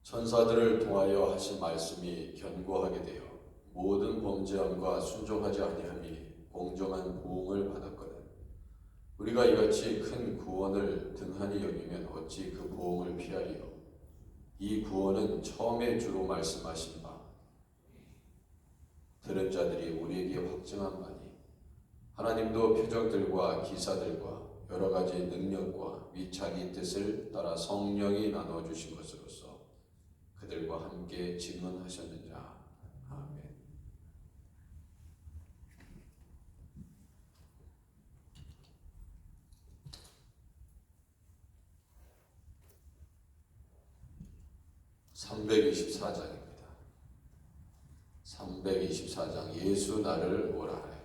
천사들을 통하여 하신 말씀이 견고하게 되어 모든 범죄함과 순종하지 아니함이 공정한 보응을 받았거든. 우리가 이같이 큰 구원을 등한히 여기면 어찌 그 보응을 피하리요. 이 구원은 처음에 주로 말씀하신 바 들은 자들이 우리에게 확증한 바니 하나님도 표적들과 기사들과 여러 가지 능력과 및 자기 뜻을 따라 성령이 나눠주신 것으로서 그들과 함께 증언하셨느니라. 아멘. (324장입니다) 324장 예수 나를 오라 하래.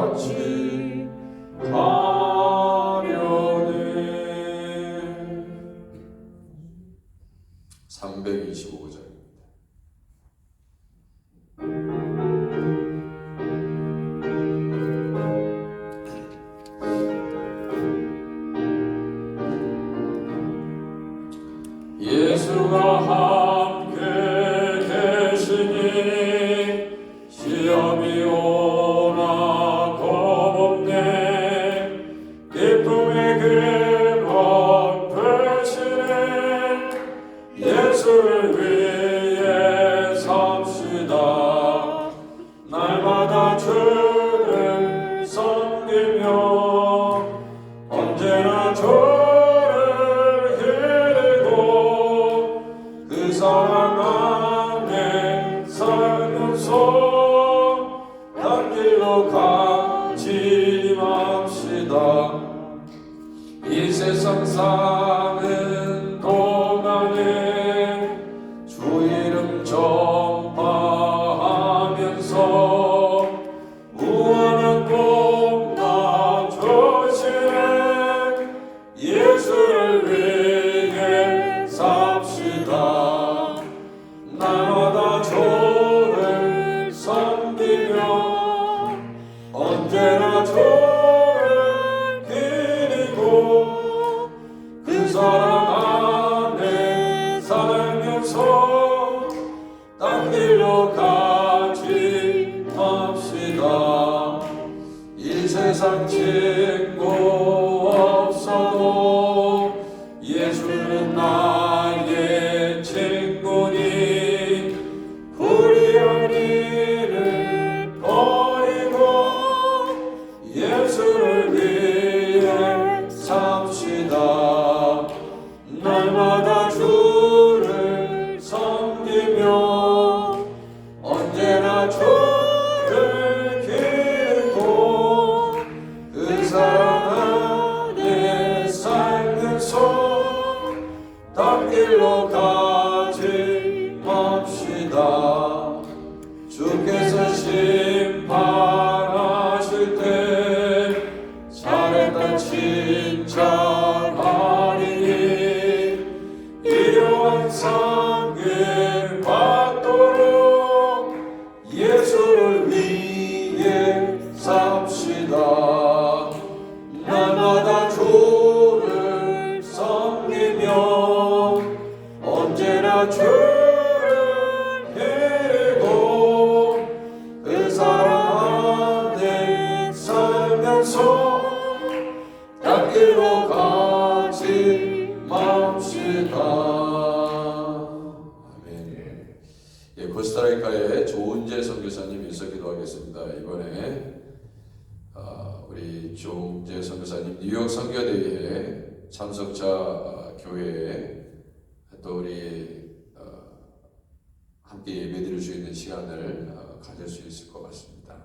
같이 섬기며 언제나 저를 기리고 그 사랑 안에 살면서 단 길로 가지 맙시다. 이 세상 사는 동안에 주 이름 전파하면서 무한한 복나 주시는 예수를 위해 삽시다. 날마다 주를 섬기며 언제나 주를 기리고 그 사랑 안에 살면서 딴 길로 가지 맙시다. 이 세상 친구 없어도 예수는 나의 친구니 불의한 일을 버리고 예수를 위해 삽시다. 날마다 주를 섬기며 언제나 주를 기리고 그 사랑 안에 살면서 딴 길로 가지 맙시다. 주께서 심판하실 때 잘했다 칭찬하리니 이러한 상을 받도록 예수를 위해 삽시다. 날마다 주를 섬기며 언제나 주를 기리고 그 사랑 안에 살면서 딴 길로 가지 맙시다. 아멘. 예, 코스타리카의 조은재 선교사님께서 기도하겠습니다. 이번에 우리 조은재 선교사님 뉴욕 선교대회에 참석자 교회에 또 우리 함께 예배드릴 수 있는 시간을 가질 수 있을 것 같습니다.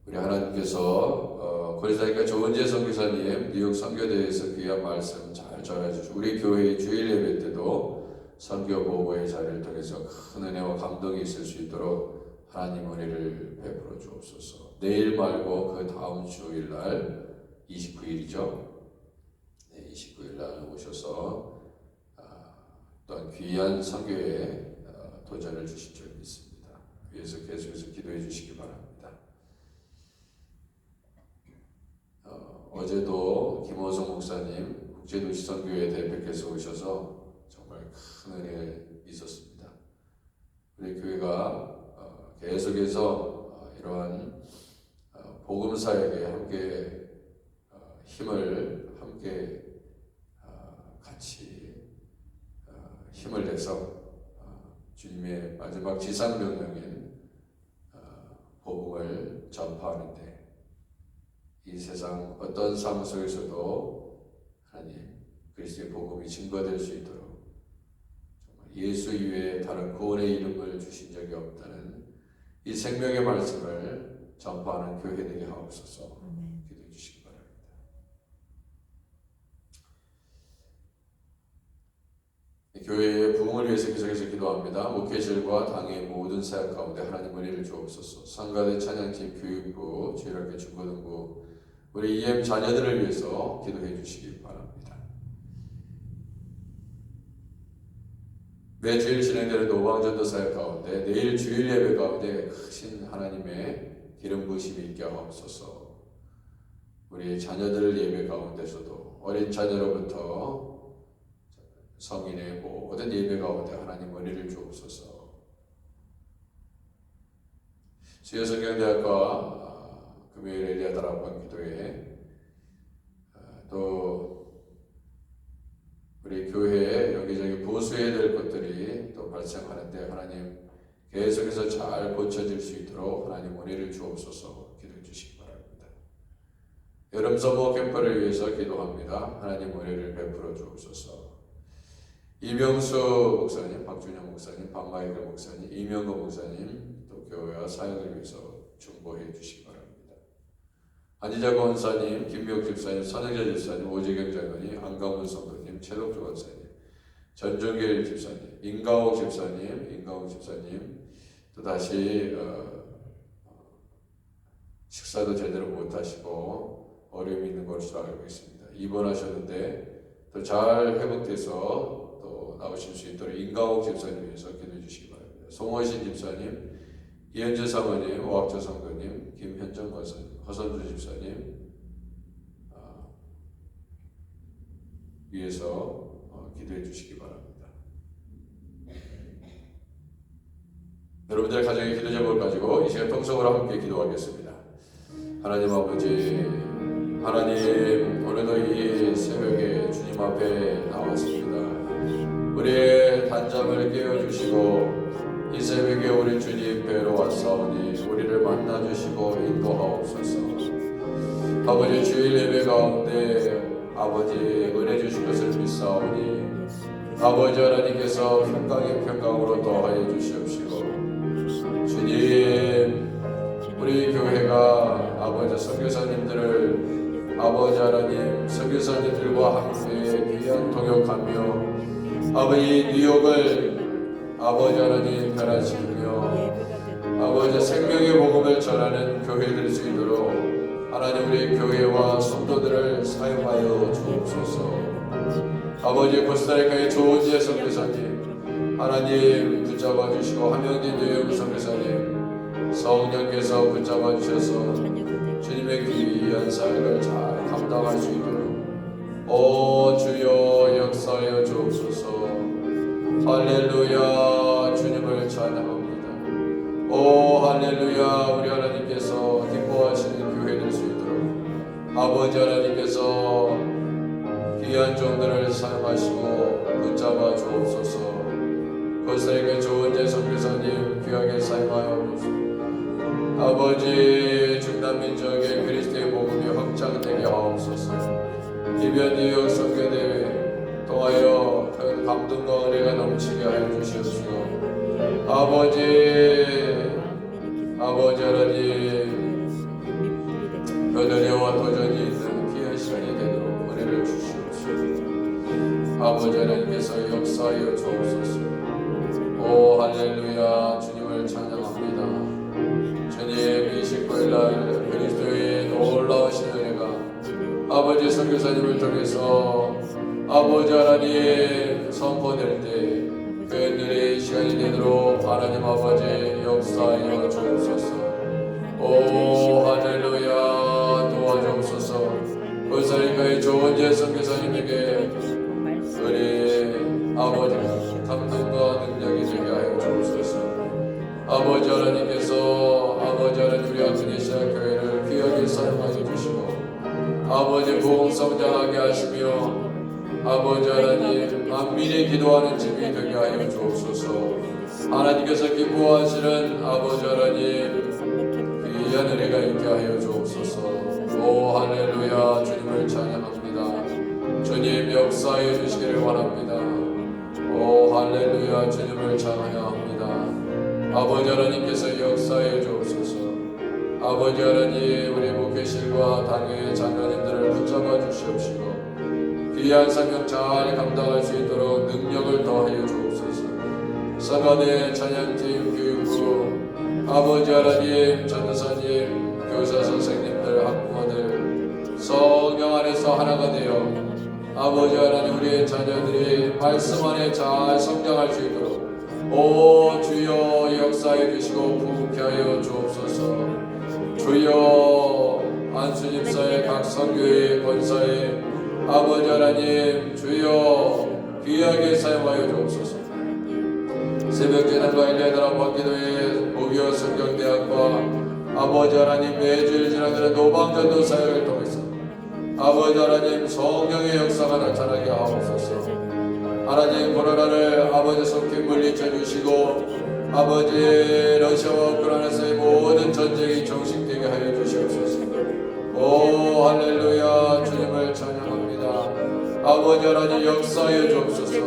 우리 하나님께서 코스타리카 조은재 선교사님 뉴욕 선교대회에서 귀한 말씀 잘 전해주시고 우리 교회의 주일 예배 때도 선교 보고의 자리를 통해서 큰 은혜와 감동이 있을 수 있도록 하나님 은혜를 베풀어 주옵소서. 내일 말고 그 다음 주일 날 29일이죠. 네, 29일 날 오셔서 또한 귀한 선교에 도전을 주실 줄 믿습니다. 위해서 계속해서 기도해 주시기 바랍니다. 어제도 김호성 목사님 국제도시선교회 대표께서 오셔서 정말 큰 은혜 있었습니다. 우리 교회가 계속해서 이러한 복음사역에 함께 힘을 함께 같이 힘을 내서 주님의 마지막 지상명령인 복음을 전파하는데 이 세상 어떤 삶 속에서도 하나님 그리스도의 복음이 증거될 수 있도록 정말 예수 이외에 다른 구원의 이름을 주신 적이 없다는 이 생명의 말씀을 전파하는 교회 되게 하옵소서. 기도해 주시기 바랍니다. 교회의 부흥을 위해서 계속해서 기도합니다. 목회실과 당의 모든 사역 가운데 하나님 은혜를 주옵소서. 성가대 찬양팀 교육부 주일학교 중고등부 우리 EM 자녀들을 위해서 기도해 주시기 바랍니다. 매주일 진행되는 노방전도 사역 가운데 내일 주일 예배 가운데 크신 하나님의 기름 부으심이 있게 하옵소서. 우리 자녀들 예배 가운데서도 어린 자녀로부터 성인의 모든 예배 가운데 하나님 은혜를 주옵소서. 수요성경대학과 금요일 엘리야 다락방 기도회 또 우리 교회에 여기저기 보수해야 될 것들이 또 발생하는데 하나님 계속해서 잘 고쳐질 수 있도록 하나님 은혜를 주옵소서. 기도해 주시기 바랍니다. 여름 서머 캠프를 위해서 기도합니다. 하나님 은혜를 베풀어 주옵소서. 이명수 목사님, 박준영 목사님, 박마이클 목사님, 이명거 목사님, 또 교회와 사역을 위해서 중보해 주시기 바랍니다. 안지자 권사님, 김미옥 집사님, 선영자 집사님, 오재경 장로님, 안강훈 성도님, 최덕주 권사님, 전종길 집사님, 임가옥 집사님, 또 다시 식사도 제대로 못하시고 어려움이 있는 것으로 알고 있습니다. 입원하셨는데 또 잘 회복돼서 또 나오실 수 있도록 임가옥 집사님 위해서 기도해 주시기 바랍니다. 송호신 집사님, 이현재 사모님, 오학조 성도님, 김현정 권사님, 허선주 집사님 위해서 기도해 주시기 바랍니다. 여러분들의 가정의 기도 제목을 가지고 이 시간 통성으로 함께 기도하겠습니다. 하나님 아버지, 하나님 오늘도 이 새벽에 주님 앞에 나왔습니다. 우리의 단잠을 깨워주시고 이 새벽에 우리 주님 뵈러 왔사오니 우리를 만나주시고 인도하옵소서. 아버지, 주일 예배 가운데 아버지 은혜 주신 것을 믿사오니 아버지 하나님께서 평강의 평강으로 더하여 주시옵시고, 주님 우리 교회가 아버지 선교사님들을 아버지 하나님 선교사님들과 함께 귀한 동역하며 아버지 뉴욕을 아버지 하나님 변화시키며 아버지 생명의 복음을 전하는 교회 될 수 있도록 하나님 우리 교회와 성도들을 사용하여 주옵소서. 아버지 코스타리카의 조은재 선교사님 하나님 붙잡아 주시고, 함영진 뉴욕 선교사님 성령께서 붙잡아 주셔서 주님의 귀한 사역을 잘 감당할 수 있도록 오 주여 역사하여 주옵소서. 할렐루야. 주님을 찬양합니다. 오 할렐루야. 우리 하나님께서 기뻐하시는 교회 될 수 있도록 아버지 하나님께서 귀한 종들을 사용하시고 붙잡아 주옵소서. 코스타리카 조은재 선교사님 귀하게 사용하여 주옵소서. 아버지 중남민족의 그리스도의 복음이 확장되게 하옵소서. 이변 뉴욕 선교대회 통하여 큰 감동과 은혜가 넘치게 하여 주시옵시고, 아버지 하나님 그 은혜와 도전이 있는 귀한 시간이 되도록 은혜를 주시옵소서. 아버지 하나님께서 역사하여 주옵소서. 오 할렐루야. 주님을 찬양합니다. 주님 이 19일날 그리스도의 놀라우신 은혜가 아버지 선교사님을 통해서 아버지 하나님 선포될 때 그 은혜의 시간이 되도록 하나님 아버지 역사하여 주옵소서. 오 할렐루야. 도와주옵소서. 코스타리카의 조은재 선교사님에게 은혜 아버지 감동과 능력이 되게 하여 주옵소서. 아버지 하나님께서 아버지 하나님 우리 아그네시아 교회를 귀하게 사용하여 주시고 아버지 부흥 성장하게 하시며 아버지 하나님 만민이 기도하는 집이 되게 하여 주옵소서. 하나님께서 기뻐하시는 아버지 하나님 귀한 은혜가 있게 하여 주옵소서. 오 할렐루야. 주님을 찬양합니다. 주님 역사해 주시기를 원합니다. 오 할렐루야. 주님을 찬양합니다. 아버지 하나님께서 역사해 주옵소서. 아버지 하나님 우리 목회실과 당회의 자녀님들을 붙잡아 주시옵시고 귀한 사명 잘 감당할 수 있도록 능력을 더하여 주옵소서. 사관의 찬양팀 교육부 아버지 하나님 전도사님 교사 선생님들 학부모들 성령 안에서 하나가 되어 아버지 하나님 우리의 자녀들이 말씀 안에 잘 성장할 수 있도록 오 주여 역사해 주시고 부흥케 하여 주옵소서. 주여 안수집사의 각 선교의 권사의 아버지 하나님 주여 귀하게 사용하여 주옵소서. 새벽제단과 일레드라 박기도의 무교 성경대학과 아버지 하나님 매주일 지나가는 노방전도 사역을 통해서 아버지 하나님 성령의 역사가 나타나게 하옵소서. 하나님 코로나를 아버지 속히 물리쳐 주시고 아버지 러시아와 우크라이나에서의 모든 전쟁이 종식되게 하여 주시옵소서. 오 할렐루야 주님을 찬양합니다. 아버지 하나님 역사에 주옵소서.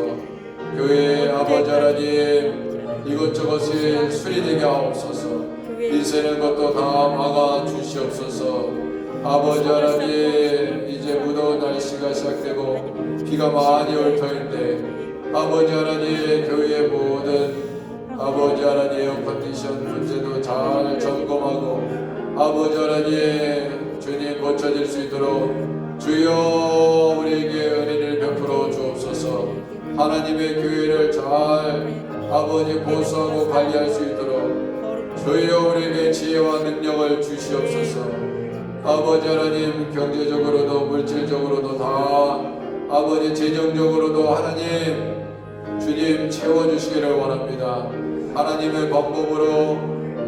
교회 아버지 하나님 이것저것이 수리되게 하옵소서. 빚세는 것도 다 막아 주시옵소서. 아버지 하나님 이제 무더운 날씨가 시작되고 비가 많이 올 터인데 아버지 하나님 교회의 모든 아버지 하나님 에어컨디션 문제도 잘 점검하고 아버지 하나님 주님 고쳐질 수 있도록 주여 우리에게 은혜를 베풀어 주옵소서. 하나님의 교회를 잘 아버지 보수하고 관리할 수 있도록 주여 우리에게 지혜와 능력을 주시옵소서. 아버지 하나님 경제적으로도 물질적으로도 다 아버지 재정적으로도 하나님 주님 채워주시기를 원합니다. 하나님의 방법으로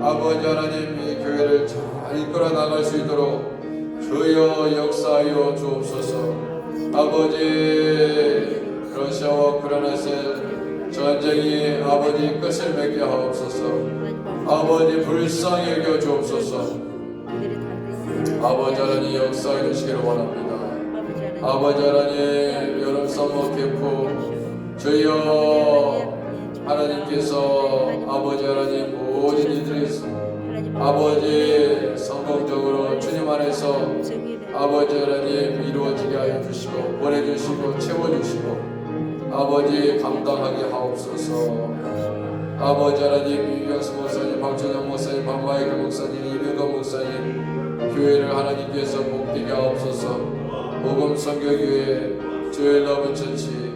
아버지 하나님 이 교회를 잘 이끌어 나갈 수 있도록 주여 역사하여 주옵소서. 아버지 러시아와 우크라이나의 전쟁이 아버지 끝을 맺게 하옵소서. 아버지 불쌍히 여겨 주옵소서. 아버지 하나님 역사해 주시기를 원합니다. 아버지 하나님 여름 서머 캠프 주여 하나님께서 아버지 하나님 모든 이들이 아버지 성공적으로 주님 안에서 아버지 하나님 이루어지게 하여 주시고 보내주시고 채워주시고 아버지 감당하게 하옵소서. 아버지 하나님 유경수 목사님 박준영 목사님 박마이클 목사님 이명건 목사님 교회를 하나님께서 복되게 하옵소서. 복음 선교교회 주의 러브 처치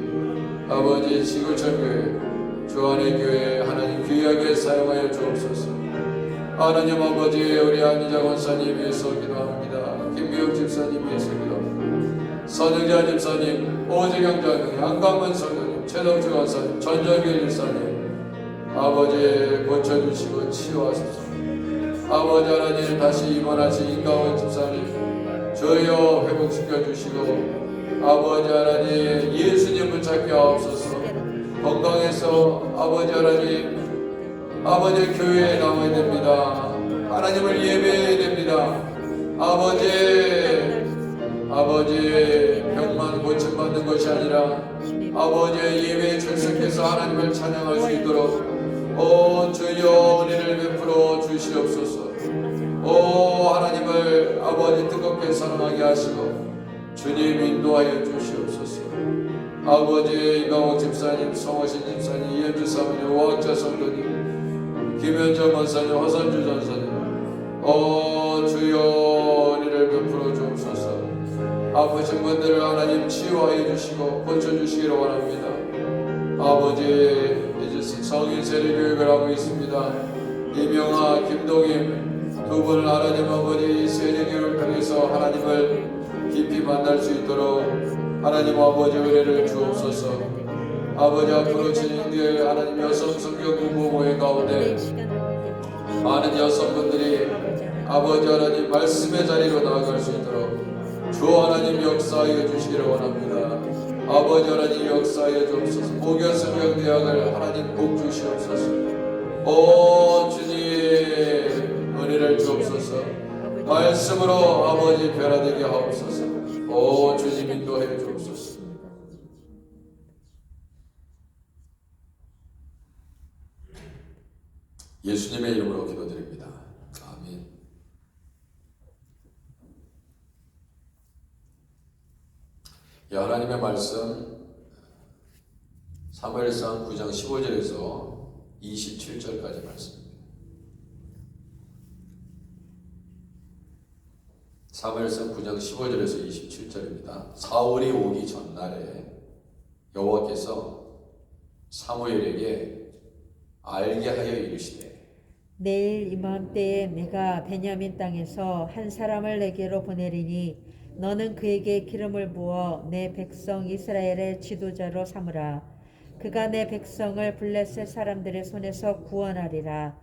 아버지 지구촌교회 주안의 교회 하나님 귀하게 사용하여 주옵소서. 하나님 아버지 우리 안희자 권사님 위해서 기도합니다. 김미영 집사님 위해서 기도합니다. 선영자 집사님 오지경 장로님 안강만 성도님 최동주 권사님 전정길 집사님 아버지 고쳐주시고 치유하소서. 아버지 하나님 다시 입원하신 인강원 집사님 주여 회복시켜주시고 아버지 하나님 예수님 붙잡게 하옵소서. 건강해서 아버지 하나님 아버지 교회에 나와야 됩니다. 하나님을 예배해야 됩니다. 아버지 병만 고침받는 것이 아니라 아버지 예배에 출석해서 하나님을 찬양할 수 있도록 오 주여 은혜를 베풀어 주시옵소서. 오 하나님을 아버지 뜨겁게 사랑하게 하시고 주님 인도하여 주시옵소서. 아버지 이강옥 집사님, 성호신 집사님, 이현주 사모님, 오학자 성도님, 김현정 권사님, 허선주 전사님, 주여 은혜를 베풀어 주옵소서. 아프신 분들을 하나님 치유하여 주시고 고쳐주시기를 원합니다. 아버지 이제 성인 세례교육을 하고 있습니다. 이명아, 김동임 두 분을 하나님 아버지 세례교육을 통해서 하나님을 깊이 만날 수 있도록 하나님 아버지 은혜를 주옵소서. 아버지 앞으로 진행될 하나님 여성 성경 공부 모임 가운데 많은 여성분들이 아버지 하나님 말씀의 자리로 나아갈 수 있도록 주 하나님 역사하여 주시기를 원합니다. 아버지 하나님 역사하여 주옵소서. 목요성경대학을 하나님 복 주시옵소서. 오 주님 은혜를 주옵소서. 말씀으로 아버지 변화되게 하옵소서. 오 주님 인도해 주옵소서. 예수님의 이름으로 기도드립니다. 아멘. 하나님의 말씀 사무엘상 9장 15절에서 27절까지 말씀입니다. 사무엘상 9장 15절에서 27절입니다. 사울이 오기 전날에 여호와께서 사무엘에게 알게 하여 이르시되 내일 이맘때에 내가 베냐민 땅에서 한 사람을 내게로 보내리니 너는 그에게 기름을 부어 내 백성 이스라엘의 지도자로 삼으라. 그가 내 백성을 블레셋 사람들의 손에서 구원하리라.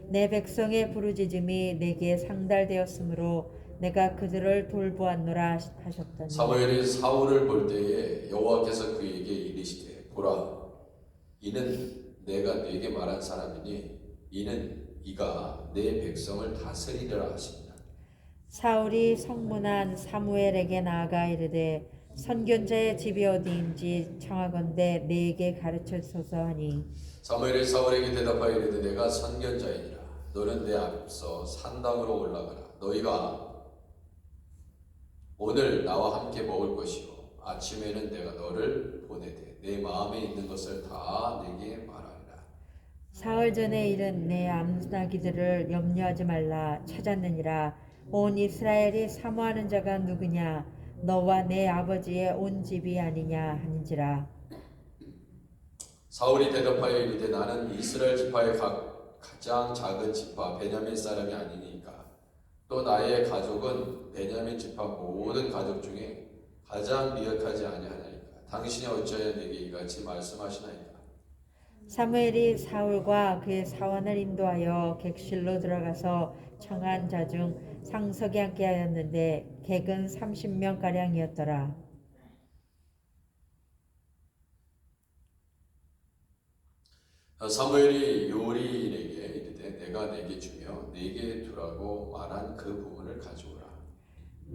내 백성의 부르짖음이 내게 상달되었으므로 내가 그들을 돌보았노라 하셨더니 사무엘이 사울을 볼 때에 여호와께서 그에게 이르시되 보라 이는 내가 네게 말한 사람이니 이는 이가 내 백성을 다스리리라 하십니다. 사울이 성문한 사무엘에게 나아가 이르되 선견자의 집이 어디인지 청하건대 내게 가르쳐소서 하니 사무엘이 사울에게 대답하여 이르되 내가 선견자이니라. 너는 내 앞서 산당으로 올라가라. 너희가 오늘 나와 함께 먹을 것이요 아침에는 내가 너를 보내되 내 마음에 있는 것을 다 내게 말하리라. 사흘 전에 일은 내 암나기들을 염려하지 말라 찾았느니라. 온 이스라엘이 사모하는 자가 누구냐 너와 내 아버지의 온 집이 아니냐 하는지라. 사울이 대답하여 이르되 나는 이스라엘 지파의 가장 작은 지파 베냐민 사람이 아니니까 또 나의 가족은 베냐민 지파 모든 가족 중에 가장 미약하지 아니하나이까 당신이 어찌하여 내게 이같이 말씀하시나이까. 사무엘이 사울과 그의 사원을 인도하여 객실로 들어가서 청한 자 중 상석에 앉게 하였는데 객은 30명 가량이었더라. 사무엘이 요리인에게 이르되 내가 내게 주며 내게 두라고 말한 그 부분을 가져오라.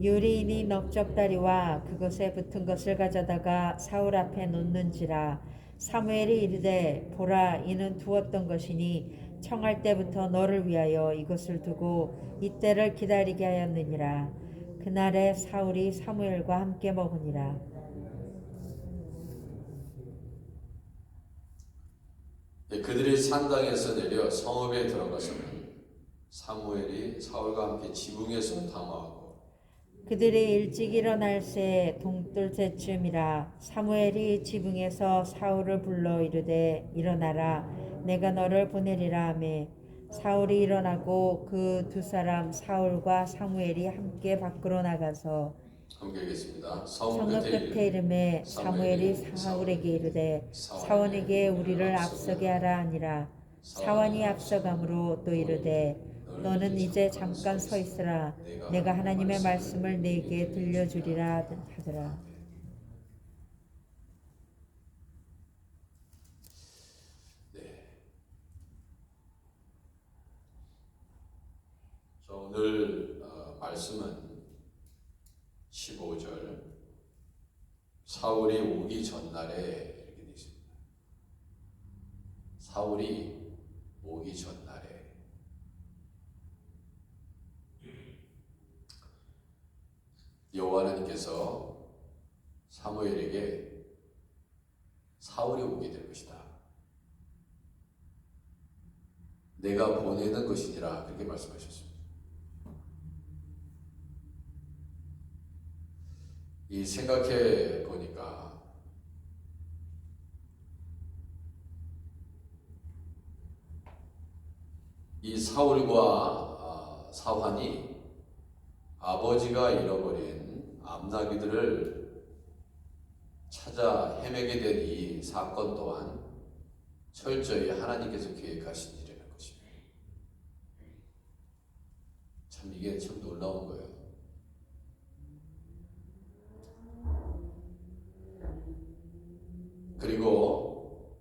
요리인이 넓적다리와 그것에 붙은 것을 가져다가 사울 앞에 놓는지라. 사무엘이 이르되 보라 이는 두었던 것이니 청할 때부터 너를 위하여 이것을 두고 이때를 기다리게 하였느니라. 그날에 사울이 사무엘과 함께 먹으니라. 그들이 산당에서 내려 성읍에 들어가서는 사무엘이 사울과 함께 지붕에서 담화하고 그들이 일찍 일어날새 동뜰때쯤이라. 사무엘이 지붕에서 사울을 불러 이르되 일어나라 내가 너를 보내리라 하매 사울이 일어나고 그 두 사람 사울과 사무엘이 함께 밖으로 나가서 함께 하겠습니다. 성읍 끝에 이름에 사무엘이 사울에게 이르되 사원에게 우리를 앞서게 하라 하니라. 사원이 앞서가므로 또 이르되 너는 이제 잠깐 서 있으라 내가 하나님의 말씀을 네게 들려주리라 하더라. 오늘 말씀은 15절 사울이 오기 전날에 이렇게 되어 있습니다. 사울이 오기 전날에 여호와 하나님께서 사무엘에게 사울이 오게 될 것이다. 내가 보내는 것이니라 그렇게 말씀하셨습니다. 이 생각해 보니까 이 사울과 사환이 아버지가 잃어버린 암나기들을 찾아 헤매게 된 이 사건 또한 철저히 하나님께서 계획하신 일이라는 것입니다. 참 이게 참 놀라운 거예요. 그리고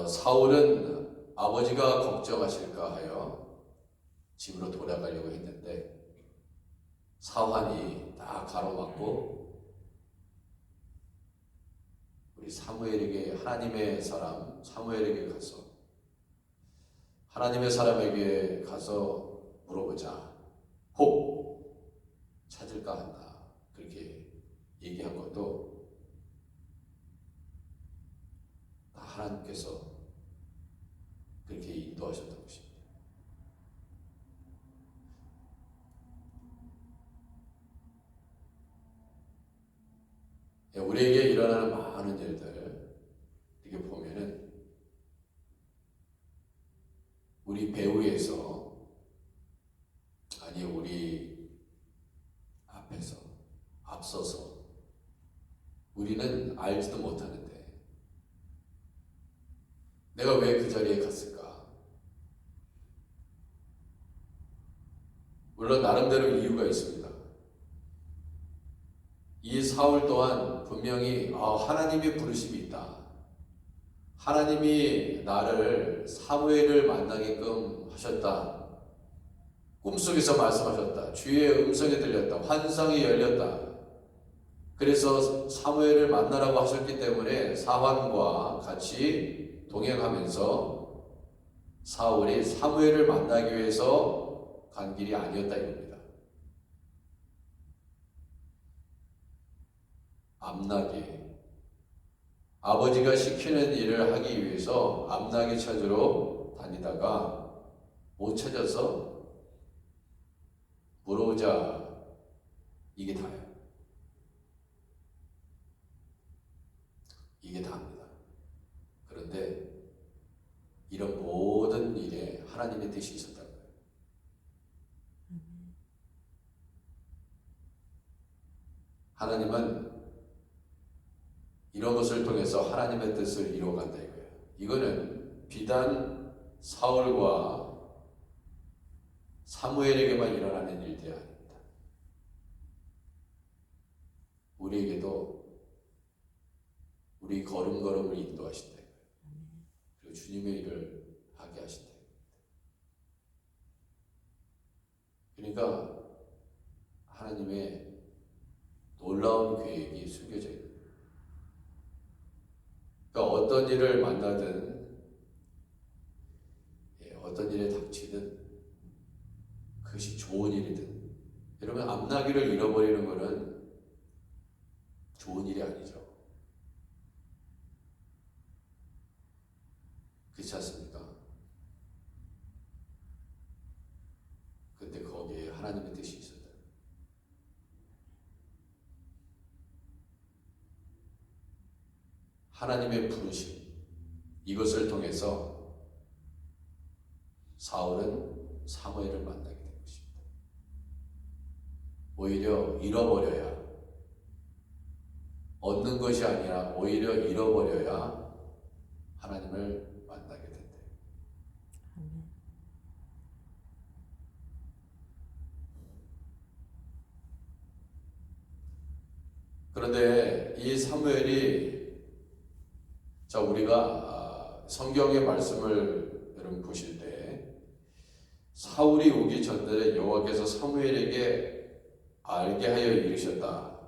사울은 아버지가 걱정하실까 하여 집으로 돌아가려고 했는데 사환이 다 가로막고 우리 사무엘에게 하나님의 사람 사무엘에게 가서 하나님의 사람에게 가서 물어보자. 혹 찾을까 한다. 그렇게 얘기한 것도 다 하나님께서 그렇게 인도하셨던 것입니다. 우리에게 일어나는 많은 일들 이렇게 보면은 우리 배후에서 아니 우리 앞에서 앞서서 우리는 알지도 못하는데 내가 왜 그 자리에 갔을까? 물론 나름대로 이유가 있습니다. 이 사울 또한 분명히 하나님의 부르심이 있다. 하나님이 나를 사무엘을 만나게끔 하셨다. 꿈속에서 말씀하셨다. 주의 음성이 들렸다. 환상이 열렸다. 그래서 사무엘을 만나라고 하셨기 때문에 사환과 같이 동행하면서 사울이 사무엘을 만나기 위해서 간 길이 아니었다 이겁니다. 암나기, 아버지가 시키는 일을 하기 위해서 암나기 찾으러 다니다가 못 찾아서 물어보자. 이게 다예요. 이게 다입니다. 그런데 이런 모든 일에 하나님의 뜻이 있었다는 거예요. 하나님은 이런 것을 통해서 하나님의 뜻을 이루어간다 이거예요. 이거는 비단 사울과 사무엘에게만 일어나는 일들이 아닙니다. 우리에게도 우리 걸음걸음을 인도하신다. 그리고 주님의 일을 하게 하신다. 그러니까 하나님의 놀라운 계획이 숨겨져 있는 거예요. 그러니까 어떤 일을 만나든 어떤 일에 닥치든 그것이 좋은 일이든, 여러분 암나기를 잃어버리는 것은 좋은 일이 아니죠. 그렇지 않습니까? 근데 거기에 하나님의 뜻이 있었다. 하나님의 부르심, 이것을 통해서 사울은 사무엘을 만나게 된 것입니다. 오히려 잃어버려야, 얻는 것이 아니라 오히려 잃어버려야 하나님을 만나게 된다. 그런데 이 사무엘이, 자, 우리가 성경의 말씀을 여러분 보실 때 사울이 오기 전에 여호와께서 사무엘에게 알게 하여 이르셨다.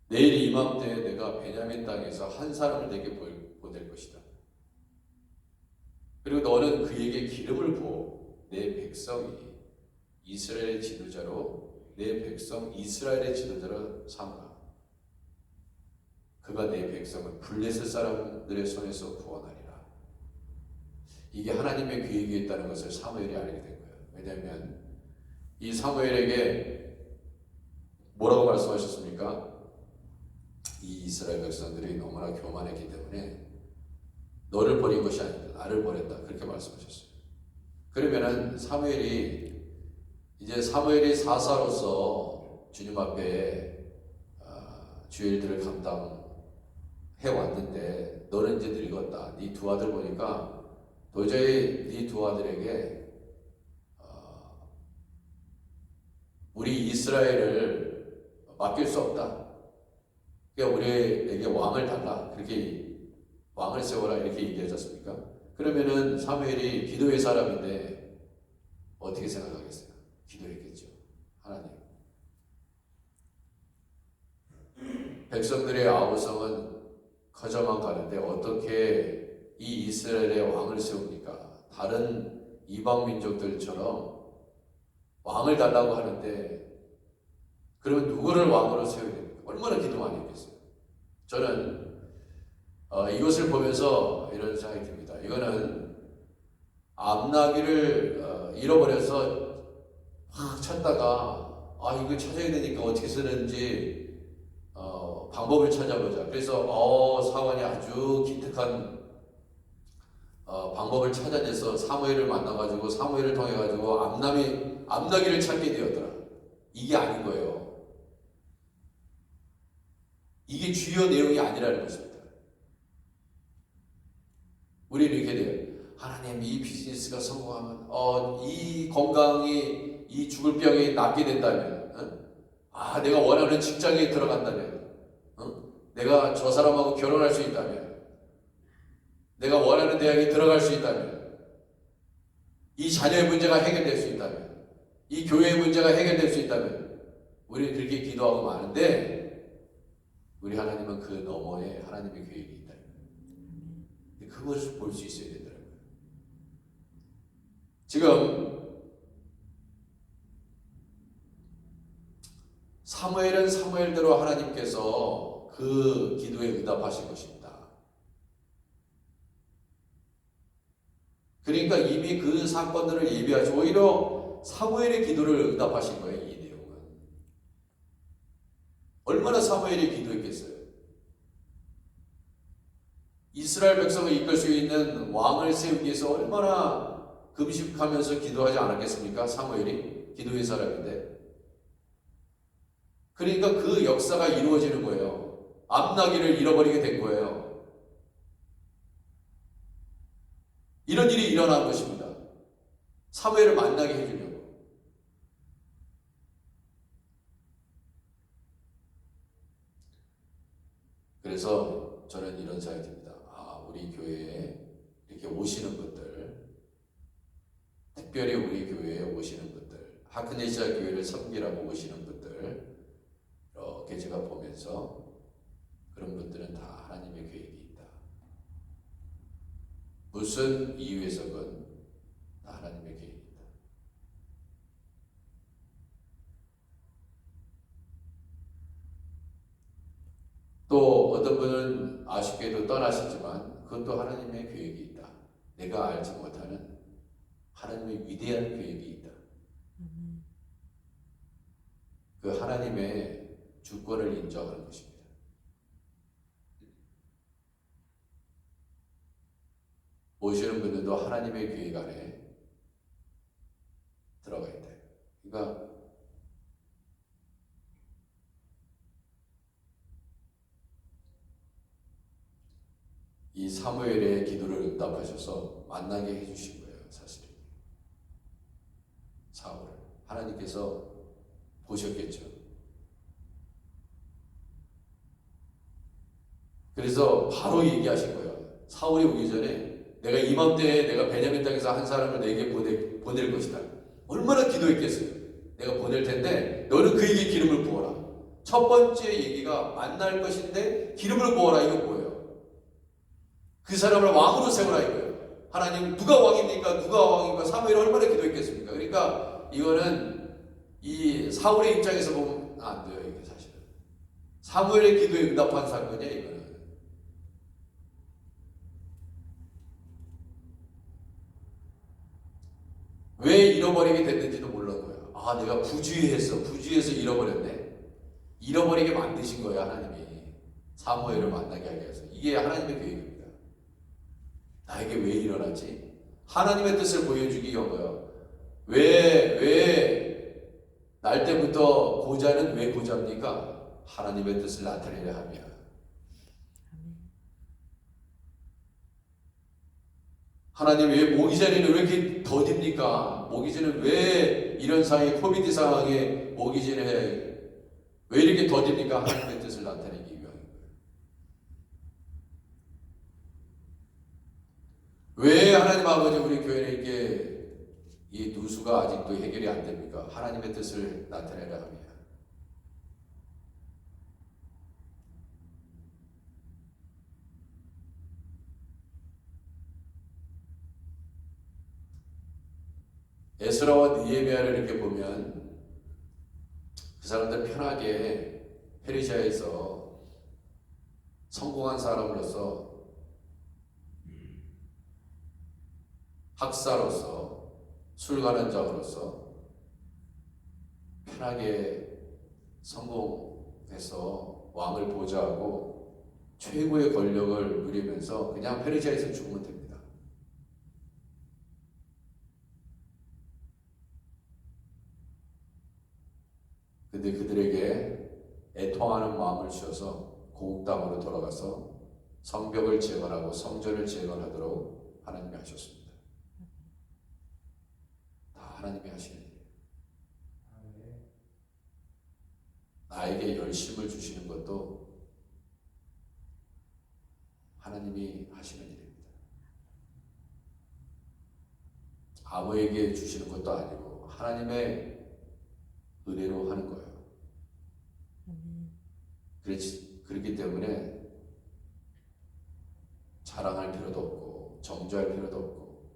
내일 이맘때에 내가 베냐민 땅에서 한 사람을 내게 보낼 것이다. 그리고 너는 그에게 기름을 부어 내 백성이 이스라엘의 지도자로, 내 백성 이스라엘의 지도자로 삼으라. 그가 내 백성을 블레셋 사람들의 손에서 구원하리라. 이게 하나님의 계획이 있다는 것을 사무엘이 알게 된 거예요. 왜냐하면 이 사무엘에게 뭐라고 말씀하셨습니까? 이 이스라엘 백성들이 너무나 교만했기 때문에 너를 버린 것이 아니다, 나를 버렸다, 그렇게 말씀하셨어요. 그러면은 사무엘이 사사로서 주님 앞에 주의 일들을 감당해 왔는데 너는 이제 늙었다. 네 두 아들 보니까 도저히 네 두 아들에게 우리 이스라엘을 맡길 수 없다. 그러니까 우리에게 왕을 달라, 그렇게 왕을 세워라, 이렇게 얘기하지 않습니까? 그러면은 사무엘이 기도의 사람인데 어떻게 생각하겠어요? 기도했겠죠. 하나님, 백성들의 아우성은 커져만 가는데 어떻게 이 이스라엘의 왕을 세웁니까? 다른 이방 민족들처럼 왕을 달라고 하는데 그러면 누구를 왕으로 세워야 됩니까? 얼마나 기도 많이 했겠어요. 저는 이것을 보면서 이런 생각이 듭니다. 이거는 암나기를 잃어버려서 막 찾다가 이거 찾아야 되니까 어떻게 쓰는지 방법을 찾아보자. 그래서 사원이 아주 기특한 방법을 찾아내서 사무엘을 만나가지고 사무엘을 통해가지고 암나기를 찾게 되었더라. 이게 아닌 거예요. 이게 주요 내용이 아니라는 것입니다. 우리는 이렇게 돼요. 하나님, 이 비즈니스가 성공하면, 이 건강이, 이 죽을 병이 낫게 된다면, 내가 원하는 직장에 들어간다면, 내가 저 사람하고 결혼할 수 있다면, 내가 원하는 대학에 들어갈 수 있다면, 이 자녀의 문제가 해결될 수 있다면, 이 교회의 문제가 해결될 수 있다면, 우리는 그렇게 기도하고 마는데, 우리 하나님은 그 너머에 하나님의 계획이 있다. 그것을 볼 수 있어야 되더라고요. 지금 사무엘은 사무엘대로 하나님께서 그 기도에 응답하신 것입니다. 그러니까 이미 그 사건들을 예비하시고 오히려 사무엘의 기도를 응답하신 거예요. 이 내용은 얼마나 사무엘이 기도했겠어요. 이스라엘 백성을 이끌 수 있는 왕을 세우기 위해서 얼마나 금식하면서 기도하지 않았겠습니까? 사무엘이 기도의 사람인데. 그러니까 그 역사가 이루어지는 거예요. 암나기를 잃어버리게 된 거예요. 이런 일이 일어난 것입니다. 사무엘을 만나게 해주려고. 그래서 저는 이런 생각이 듭니다. 우리 교회에 이렇게 오시는 분들, 특별히 우리 교회에 오시는 분들, 하크네시아 교회를 섬기라고 오시는 분들, 이렇게 제가 보면서 그런 분들은 다 하나님의 계획이 있다. 무슨 이유에서건 다 하나님의 계획이 있다. 또 어떤 분은 아쉽게도 떠나시지만 그것도 하나님의 계획이 있다. 내가 알지 못하는 하나님의 위대한 계획이 있다. 그 하나님의 주권을 인정하는 것입니다. 오시는 분들도 하나님의 계획 안에 들어가 있다. 그러니까 이 사무엘의 기도를 응답하셔서 만나게 해주신 거예요. 사실은 사울을 하나님께서 보셨겠죠. 그래서 바로 얘기하신 거예요. 사울이 오기 전에 내가 이맘때에 내가 베냐민 땅에서 한 사람을 내게 보낼 것이다. 얼마나 기도했겠어요. 내가 보낼 텐데 너는 그에게 기름을 부어라. 첫 번째 얘기가 만날 것인데 기름을 부어라. 이거 뭐예요? 그 사람을 왕으로 세우라 이거예요. 하나님 누가 왕입니까? 누가 왕입니까? 사무엘이 얼마나 기도했겠습니까? 그러니까 이거는 이 사울의 입장에서 보면 안 돼요. 이게 사실은 사무엘의 기도에 응답한 사건이야. 이거는 왜 잃어버리게 됐는지도 몰랐는 거야. 내가 부주의해서 잃어버렸네. 잃어버리게 만드신 거야. 하나님이 사무엘을 만나게 하기 위해서. 이게 하나님의 계획입니다. 나에게 왜 일어났지? 하나님의 뜻을 보여주기 위한 거예요. 왜 날 때부터 고자는 왜 고자입니까? 하나님의 뜻을 나타내려 함이야. 하나님 왜 모기 전에는 왜 이렇게 더딥니까? 모기 전에 왜 이런 상황에 코비드 상황에 모기 전에 왜 이렇게 더딥니까? 하나님의 뜻을 나타내기 위한 거예요. 왜 하나님 아버지 우리 교회에게 이 누수가 아직도 해결이 안 됩니까? 하나님의 뜻을 나타내려 합니다. 에스라와 느헤미야를 이렇게 보면 그 사람들 편하게 페르시아에서 성공한 사람으로서 학사로서 술관원장으로서 편하게 성공해서 왕을 보좌하고 최고의 권력을 누리면서 그냥 페르시아에서 죽으면 됩니다. 근데 그들에게 애통하는 마음을 주셔서 고국 땅으로 돌아가서 성벽을 재건하고 성전을 재건하도록 하나님이 하셨습니다. 다 하나님이 하시는 일이에요. 나에게 열심을 주시는 것도 하나님이 하시는 일입니다. 아무에게 주시는 것도 아니고 하나님의 은혜로 하는 거예요. 그렇기 때문에 자랑할 필요도 없고 정죄할 필요도 없고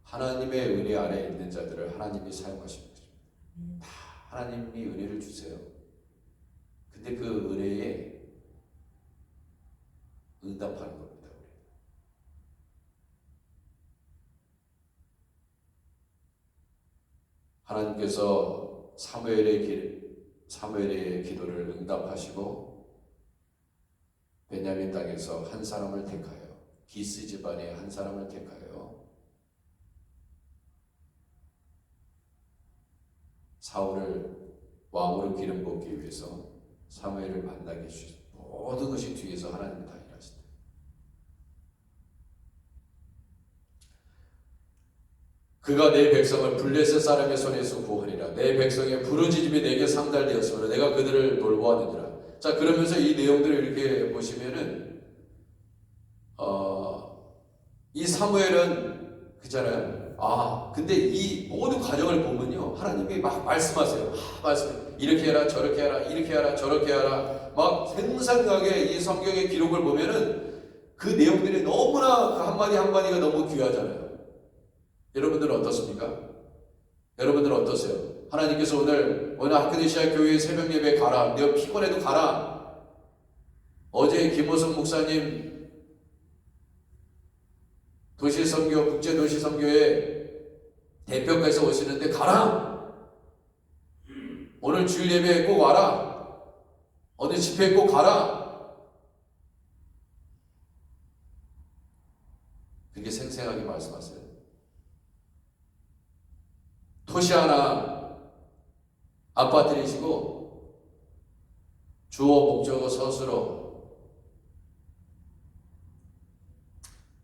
하나님의 은혜 아래 있는 자들을 하나님이 사용하시는 거죠. 다 하나님이 은혜를 주세요. 근데 그 은혜에 응답하는 겁니다. 하나님께서 사무엘의 기도를 응답하시고 베냐민 땅에서 한 사람을 택하여 기스 집안의 한 사람을 택하여 사울을 왕으로 기름 붓기 위해서 사무엘을 만나게 해주셨습니다. 모든 것이 뒤에서 하나님이 다 일하신다. 그가 내 백성을 블레셋 사람의 손에서 구하리라. 내 백성의 부르짖음이 내게 상달되었으므로 내가 그들을 돌보았느니라. 자, 그러면서 이 내용들을 이렇게 보시면은 이 사무엘은 그잖아요. 근데 이 모든 과정을 보면요, 하나님이 막 말씀하세요. 이렇게 해라, 저렇게 해라, 이렇게 해라, 저렇게 해라. 막 생생하게 이 성경의 기록을 보면은 그 내용들이 너무나 그 한마디 한마디가 너무 귀하잖아요. 여러분들은 어떻습니까? 여러분들은 어떠세요? 하나님께서 오늘 하크니시아 교회 새벽 예배 가라. 내가 피곤해도 가라. 어제 김호성 목사님 도시선교, 국제도시선교회 대표께서 오시는데 가라. 오늘 주일 예배에 꼭 와라. 어느 집회에 꼭 가라. 그렇게 생생하게 말씀하세요. 토시 하나 아파트이시고 주어 목적어 서술어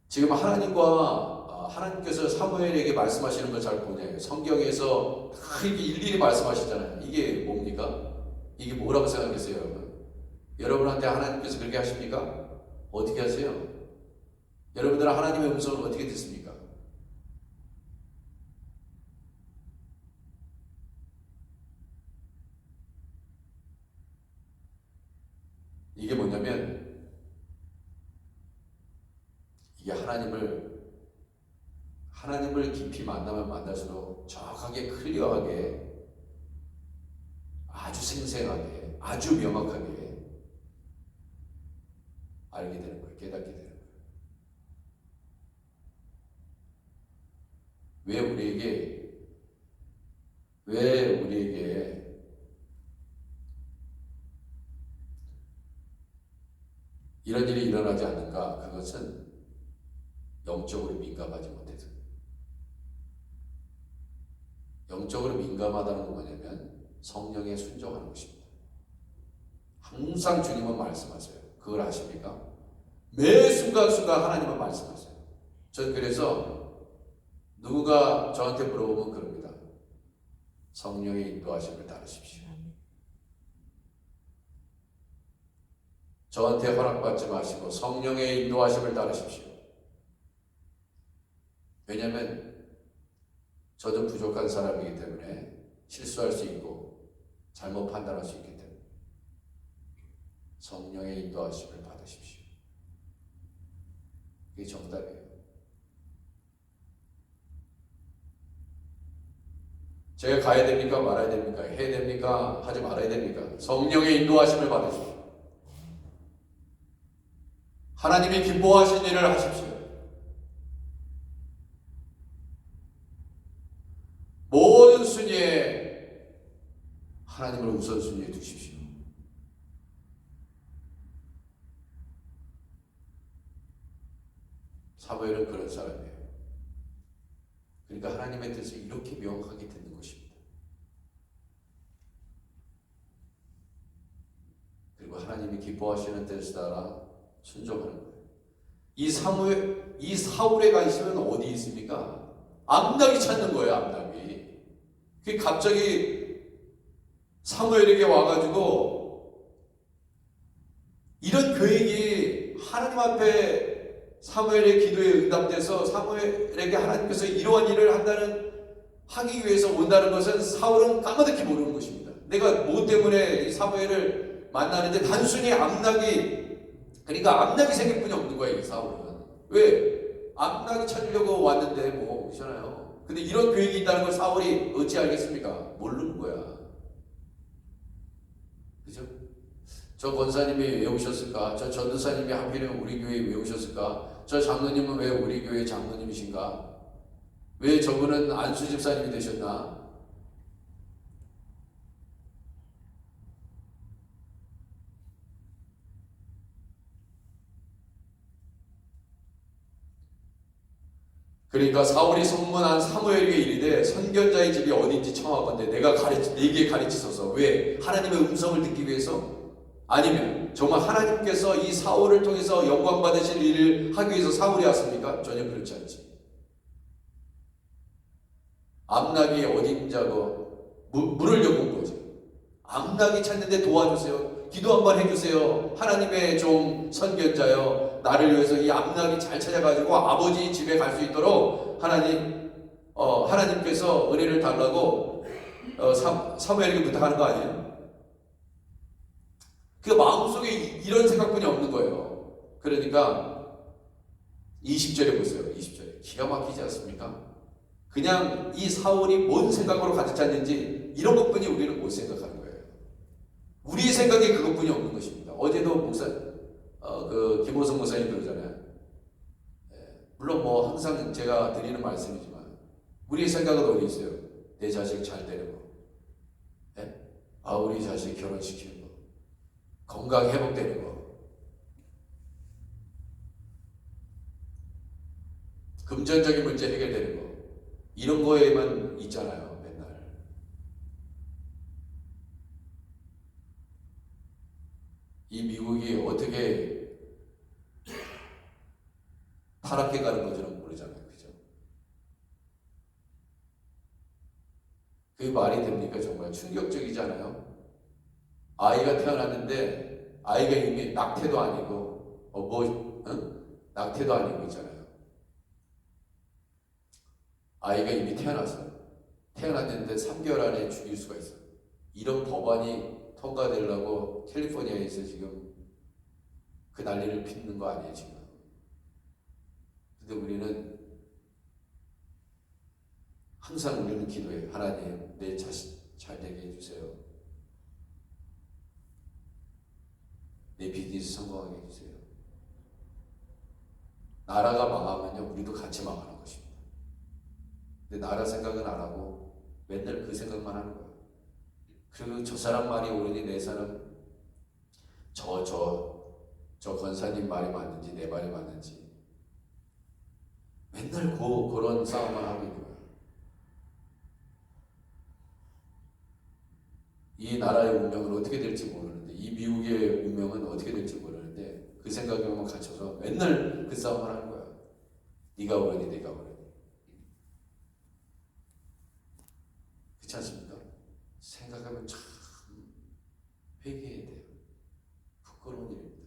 지금 하나님께서 사무엘에게 말씀하시는 걸 잘 보냐고요. 성경에서 다 이렇게 일일이 말씀하시잖아요. 이게 뭡니까? 이게 뭐라고 생각하세요, 여러분? 여러분한테 하나님께서 그렇게 하십니까? 어떻게 하세요? 여러분들은 하나님의 음성을 어떻게 듣습니까? 이게 뭐냐면 이게 하나님을 깊이 만나면 만날수록 정확하게 클리어하게 아주 생생하게 아주 명확하게 알게 되는 거예요. 깨닫게 되는 거예요. 왜 우리에게 이런 일이 일어나지 않는가? 그것은 영적으로 민감하지 못해서. 영적으로 민감하다는 건 뭐냐면 성령에 순종하는 것입니다. 항상 주님은 말씀하세요. 그걸 아십니까? 매 순간순간 하나님은 말씀하세요. 전 그래서 누가 저한테 물어보면 그럽니다. 성령의 인도하심을 따르십시오. 저한테 허락받지 마시고 성령의 인도하심을 따르십시오. 왜냐하면 저도 부족한 사람이기 때문에 실수할 수 있고 잘못 판단할 수 있기 때문에 성령의 인도하심을 받으십시오. 그게 정답이에요. 제가 가야 됩니까? 말아야 됩니까? 해야 됩니까? 하지 말아야 됩니까? 성령의 인도하심을 받으십시오. 하나님이 기뻐하신 일을 하십시오. 모든 순위에 하나님을 우선순위에 두십시오. 사무엘은 그런 사람이에요. 그러니까 하나님의 뜻을 이렇게 명확하게 듣는 것입니다. 그리고 하나님이 기뻐하시는 뜻을 따라 순종하는 거예요. 이 사울의 관심은 어디 있습니까? 암낙이 찾는 거예요. 암낙이. 그 갑자기 사무엘에게 와가지고 이런 계획이 하나님 앞에 사무엘의 기도에 응답돼서 사무엘에게 하나님께서 이러한 일을 하기 위해서 온다는 것은 사울은 까마득히 모르는 것입니다. 내가 뭐 때문에 이 사무엘을 만나는데 단순히 그러니까 암낙이 생길 뿐이 없는 거예요. 이 사울은. 왜? 암낙이 찾으려고 왔는데 뭐 그렇잖아요. 근데 이런 계획이 있다는 걸 사울이 어찌 알겠습니까? 모르는 거야. 그죠? 저 권사님이 왜 오셨을까? 저 전도사님이 하필이면 우리 교회에 왜 오셨을까? 저 장로님은 왜 우리 교회 장로님이신가? 왜 저분은 안수 집사님이 되셨나? 그러니까 사울이 성문한 사무엘에게 이르되 선견자의 집이 어딘지 청하건대 네게 가르치소서. 왜? 하나님의 음성을 듣기 위해서? 아니면 정말 하나님께서 이 사울을 통해서 영광 받으실 일을 하기 위해서 사울이 왔습니까? 전혀 그렇지 않지. 암낙이 어딘자고 물으려고 온 거지. 암낙이 찾는데 도와주세요. 기도 한번 해주세요. 하나님의 종 선견자여, 나를 위해서 이 암낙이 잘 찾아가지고 아버지 집에 갈 수 있도록 하나님께서 은혜를 달라고 사무엘에게 부탁하는 거 아니에요? 그 마음속에 이런 생각뿐이 없는 거예요. 그러니까 20절에 보세요. 20절에 기가 막히지 않습니까? 그냥 이 사울이 뭔 생각으로 가득 찼는지 이런 것뿐이 우리는 못 생각하는 거예요. 우리의 생각이 그것뿐이 없는 것입니다. 어제도 김호성 목사님 그러잖아요. 물론 뭐 항상 제가 드리는 말씀이지만 우리의 생각은 어디 있어요? 내 자식 잘 되는 거, 우리 자식 결혼시키는 거, 건강 회복되는 거, 금전적인 문제 해결되는 거, 이런 거에만 있잖아요. 맨날. 이 미국이 어떻게 타락해 가는 건지는 모르잖아요. 그죠? 그 말이 됩니까? 정말 충격적이잖아요. 아이가 태어났는데 아이가 이미 낙태도 아니고 낙태도 아니고 있잖아요. 아이가 이미 태어났는데 3개월 안에 죽일 수가 있어요. 이런 법안이 통과되려고 캘리포니아에서 지금 그 난리를 피는 거 아니에요, 지금. 근데 우리는 항상 우리는 기도해요. 하나님, 내 자식 잘 되게 해주세요. 내 비즈니스 성공하게 해주세요. 나라가 망하면요, 우리도 같이 망하는 것입니다. 근데 나라 생각은 안 하고 맨날 그 생각만 하는 거예요. 그리고 저 사람 말이 옳으니 내 사람 저 권사님 말이 맞는지 내 말이 맞는지 맨날 그런 싸움만 하고 있는 거예요. 이 나라의 운명은 어떻게 될지 모르는데, 이 미국의 운명은 어떻게 될지 모르는데 그 생각에만 갇혀서 맨날 그 싸움을 하는 거야. 네가 옳으니 내가 옳으니. 그렇지 않습니까? 생각하면 참 회개해야 돼요. 부끄러운 일입니다.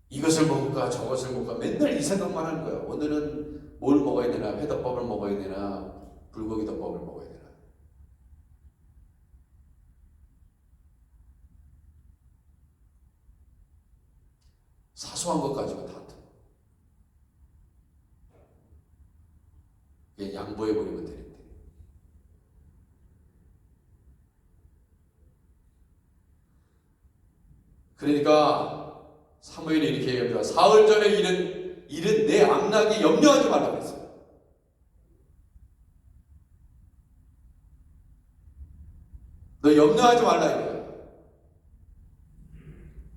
이것을 먹을까 저것을 먹을까 맨날 이 생각만 하는 거야. 오늘은 뭘 먹어야 되나, 회덮밥을 먹어야 되나, 불고기 덮밥을 먹어야 되나. 사소한 것 가지고 다투. 그냥 양보해버리면 되는데. 그러니까 사무엘이 이렇게 얘기합니다. 사흘 전에 일은 내 암낙이 염려하지 말라고 했어요. 너 염려하지 말라 이거야.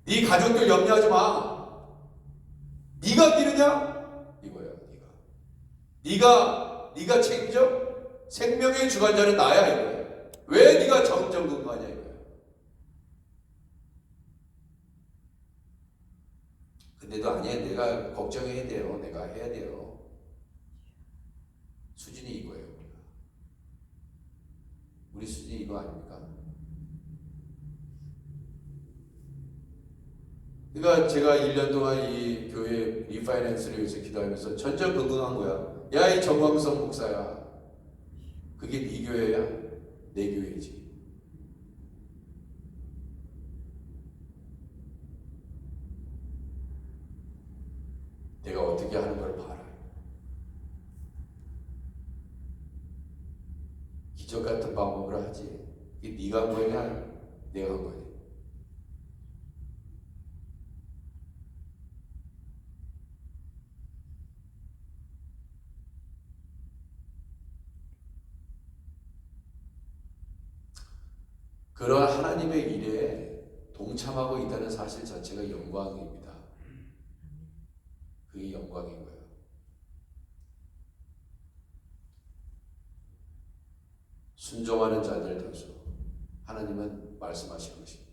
네 가족들 염려하지 마. 네가 기르냐? 이거야. 네가 책임져? 생명의 주관자는 나야 이거야. 왜 네가 정정근거하냐 이거야. 근데도 아니에요. 내가 걱정해야 돼요. 내가 해야 돼요. 수준이 이거예요. 우리 수준이 이거 아닙니까? 그러니까 제가 1년 동안 이 교회 리파이낸스를 위해서 기도하면서 전전긍긍한 거야. 야, 이 정광성 목사야. 그게 네 교회야? 내 교회지. 내가 어떻게 하는 걸 봐라. 기적 같은 방법으로 하지. 이게 네가 한 거냐? 내가 한 거냐? 그런 하나님의 일에 동참하고 있다는 사실 자체가 영광입니다. 그게 영광인 거예요. 순종하는 자들 단수. 하나님은 말씀하신 것입니다.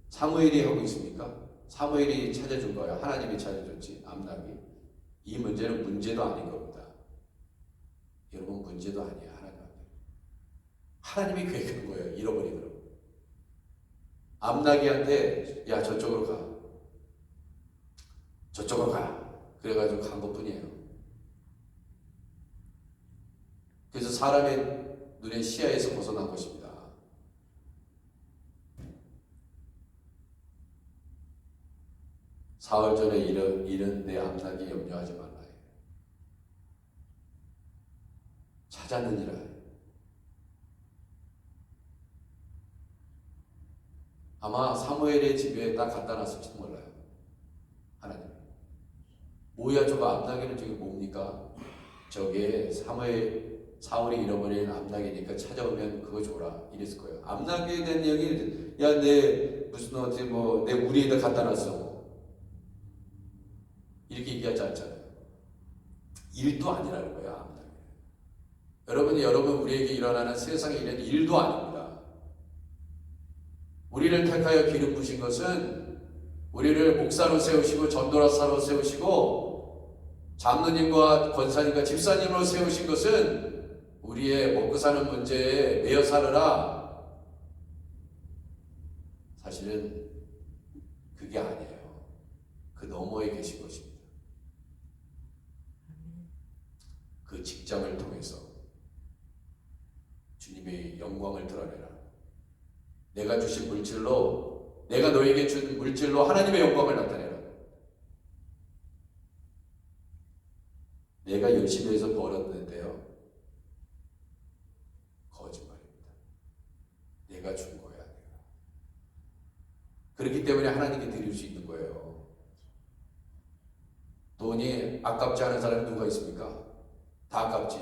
사무엘이 하고 있습니까? 사무엘이 찾아준 거야. 하나님이 찾아줬지. 암낙이. 이 문제는 문제도 아닌 겁니다. 여러분, 문제도 아니야. 하나님이 계획한 거예요. 잃어버리더라고. 암낙이한테 야, 저쪽으로 가. 저쪽으로 가. 그래가지고 간 것뿐이에요. 그래서 사람의 눈의 시야에서 벗어난 것입니다. 사흘 전에 잃은 내 암낙이 염려하지 말라. 찾았느니라. 아마 사무엘의 집에 딱 갖다 놨을지도 몰라요. 하나님. 뭐야 저거 암낙이는 저게 뭡니까? 저게 사울이 잃어버린 암낙이니까 찾아오면 그거 줘라. 이랬을 거예요. 암낙에 대한 얘기, 야, 내 무슨 어디 내 우리에다 갖다 놨어. 이렇게 얘기하지 않잖아요. 일도 아니라는 거야, 암낙이. 여러분 우리에게 일어나는 세상의 일은 일도 아닙니다. 우리를 택하여 기름 부신 것은 우리를 목사로 세우시고 전도사로 세우시고 장로님과 권사님과 집사님으로 세우신 것은 우리의 먹고 사는 문제에 매여 살으라. 사실은 그게 아니에요. 그 너머에 계신 것입니다. 그 직장을 통해서 주님의 영광을 드러내라. 내가 주신 물질로, 내가 너에게 준 물질로 하나님의 영광을 나타내라. 내가 열심히 해서 벌었는데요. 거짓말입니다. 내가 준 거야. 그렇기 때문에 하나님께 드릴 수 있는 거예요. 돈이 아깝지 않은 사람이 누가 있습니까? 다 아깝지.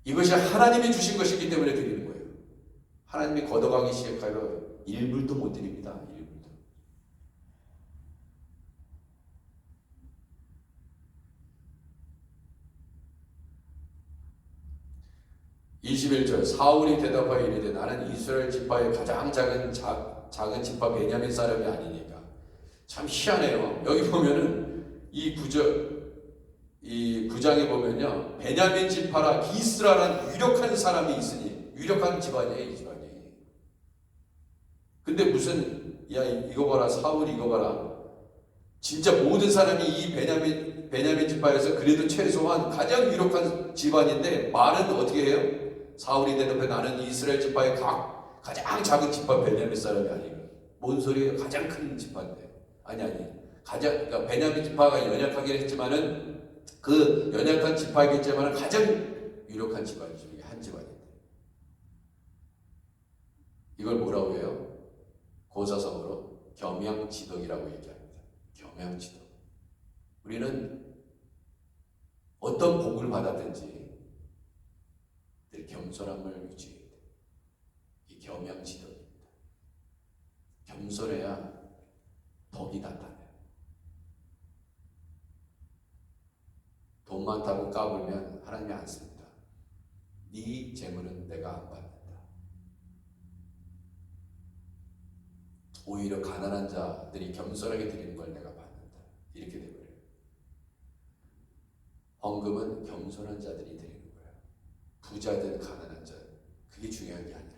이것이 하나님이 주신 것이기 때문에 드리는 거예요. 하나님이 걷어가기 시작하여 1불도 못 드립니다. 1불도. 21절 사울이 대답하여 이르되 나는 이스라엘 지파의 가장 작은 지파 베냐민 사람이 아니니까. 참 희한해요. 여기 보면은 이 9장에 보면요, 베냐민 지파라 기스라라는 유력한 사람이 있으니, 유력한 집안이에요, 이 집안이. 근데 무슨, 야, 이거 봐라, 사울 이거 봐라. 진짜 모든 사람이 이 베냐민 지파에서 그래도 최소한 가장 유력한 집안인데, 말은 어떻게 해요? 사울이 대답해 나는 이스라엘 지파의 가장 작은 지파 베냐민 사람이 아니에요. 뭔 소리예요? 가장 큰 지파인데. 아니. 그러니까 베냐민 지파가 연약하긴 했지만은, 그 연약한 지파이겠지만 가장 유력한 집안 중에 한 집안인데 이걸 뭐라고 해요? 고사성어로 겸양지덕이라고 얘기합니다. 겸양지덕. 우리는 어떤 복을 받았든지 늘 겸손함을 유지해야 돼요. 이 겸양지덕입니다. 겸손해야 덕이 나타나요. 돈 많다고 까불면 하나님이 안 씁니다. 네 재물은 내가 안 받는다. 오히려 가난한 자들이 겸손하게 드리는 걸 내가 받는다. 이렇게 되버려요. 헌금은 겸손한 자들이 드리는 거예요. 부자든 가난한 자, 그게 중요한 게 아니라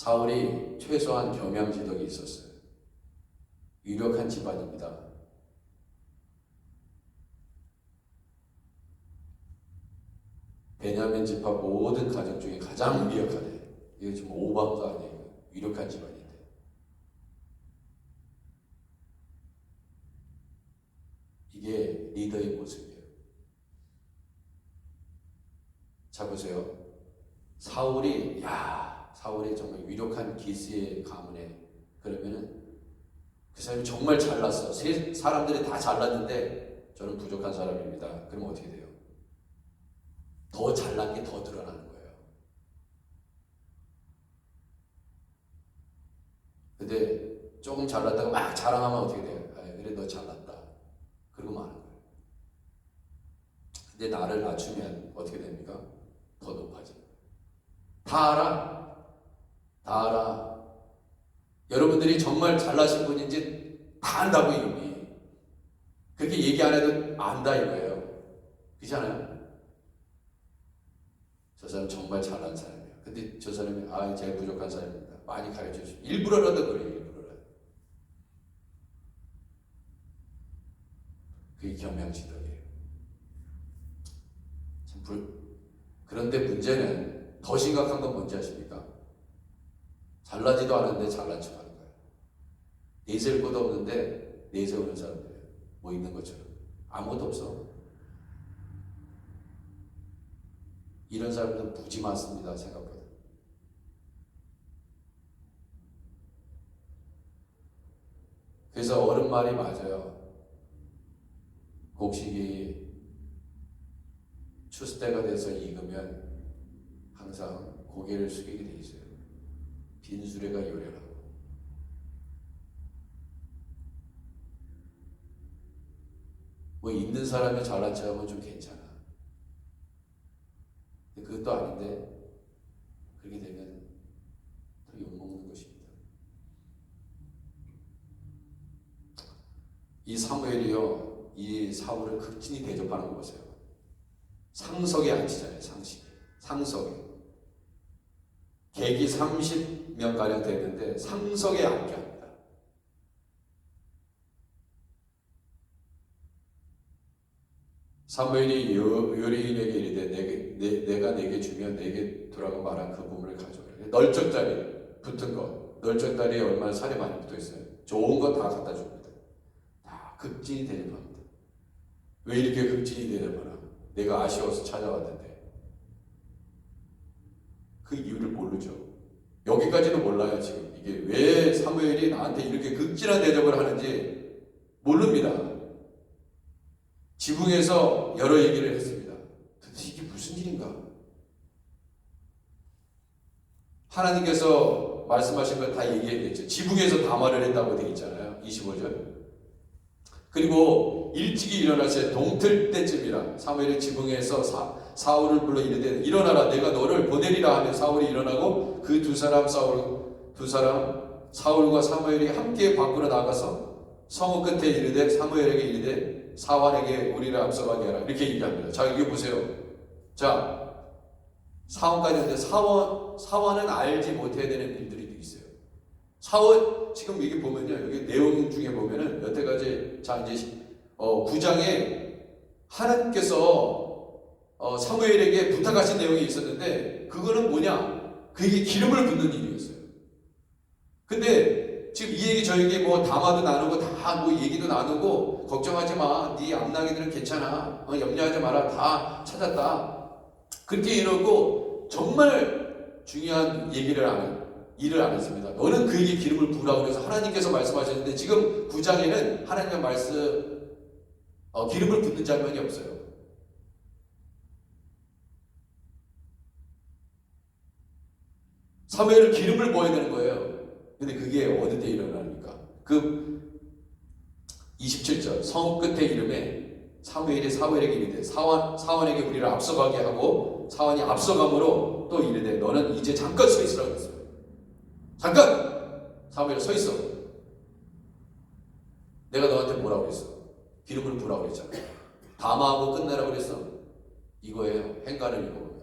사울이 최소한 겸양지덕이 있었어요. 유력한 집안입니다. 베냐민 지파 모든 가정 중에 가장 유력하대. 이거 지금 오방도 아니에요. 유력한 집안인데. 이게 리더의 모습이에요. 자 보세요. 사울이 정말 유력한 기스의 가문에, 그러면은 그 사람이 정말 잘났어. 사람들이 다 잘났는데 저는 부족한 사람입니다. 그럼 어떻게 돼요? 더 잘난 게 더 드러나는 거예요. 근데 조금 잘났다가 막 자랑하면 어떻게 돼요? 그래 너 잘났다. 그러고 마는 거예요. 근데 나를 낮추면 어떻게 됩니까? 더 높아져요. 다 알아. 다 알아. 여러분들이 정말 잘나신 분인지 다 안다고 이미. 그렇게 얘기 안 해도 안다 이거예요. 그렇지 않아요? 저 사람 정말 잘난 사람이야. 근데 저 사람이 제가 부족한 사람입니다. 많이 가르쳐 주십시오. 일부러라도 그래요. 일부러라도. 그게 겸양지덕이에요. 그런데 문제는 더 심각한 건 뭔지 아십니까? 잘나지도 않았는데 잘난 척하는 거예요. 내세울 것도 없는데 내세우는 사람들이에요. 뭐 있는 것처럼. 아무것도 없어. 이런 사람들은 무지 많습니다. 생각보다. 그래서 어른 말이 맞아요. 곡식이 추수때가 돼서 익으면 항상 고개를 숙이게 돼 있어요. 빈수레가 요란하고. 뭐 있는 사람이 잘난 척하면 좀 괜찮아. 근데 그것도 아닌데 그렇게 되면 더 욕먹는 것입니다. 이 사무엘이요, 이 사울을 극진히 대접하는 거 보세요. 상석에 앉히잖아요. 상석에. 객이 30명가량 되는데 상석에 앉게 합니다. 사무엘이 요리인에게 이르되 내가 내게 주면 내게 돌아가 말한 그 부분을 가져오라. 널쩍다리 붙은 것, 널쩍다리에 얼마나 살이 많이 붙어있어요. 좋은 거 다 갖다 줍니다. 다 극진히 대접합니다. 왜 이렇게 극진히 대접하나? 내가 아쉬워서 찾아왔는데. 그 이유를 모르죠. 여기까지도 몰라요. 지금 이게 왜 사무엘이 나한테 이렇게 극진한 대접을 하는지 모릅니다. 지붕에서 여러 얘기를 했습니다. 도대체 이게 무슨 일인가? 하나님께서 말씀하신 걸 다 얘기했겠죠. 지붕에서 다 말을 했다고 되어 있잖아요. 25절. 그리고 일찍이 일어나서 동틀 때쯤이라 사무엘이 지붕에서 사울을 불러 이르되 일어나라 내가 너를 보내리라 하며 사울이 일어나고 그 두 사람 사울과 사무엘이 함께 밖으로 나가서 성읍 끝에 이르되 사무엘에게 이르되 사환에게 우리를 앞서가게 하라 이렇게 얘기합니다. 자 이게 보세요. 자 사원까지 하는데 사원은 알지 못해야 되는 일들이 있어요. 사원 지금 이게 보면요 여기 내용 중에 보면은 여태까지 자 이제 9장에 하나님께서 사무엘에게 부탁하신 내용이 있었는데 그거는 뭐냐? 그에게 기름을 붓는 일이었어요. 근데 지금 이 얘기 저에게 뭐 담화도 나누고 다 뭐 얘기도 나누고 걱정하지 마. 네 앞나기들은 괜찮아. 염려하지 마라. 다 찾았다. 그렇게 이러고 정말 중요한 일을 안 했습니다. 너는 그에게 기름을 부으라고 해서 하나님께서 말씀하셨는데 지금 9장에는 하나님의 말씀 기름을 붓는 장면이 없어요. 사무엘은 기름을 부어야 되는 거예요. 근데 그게 어느 때 일어납니까? 그 27절 성읍 끝에 이름에 사무엘이 사울에게 이르되 사원에게 우리를 앞서가게 하고 사원이 앞서감으로 또 이르되 너는 이제 잠깐 서 있으라고 했어요. 잠깐! 사무엘 서 있어. 내가 너한테 뭐라고 그랬어? 기름을 부으라고 그랬잖아. 담화하고 끝내라고 그랬어. 이거예요. 행간을 읽어보면.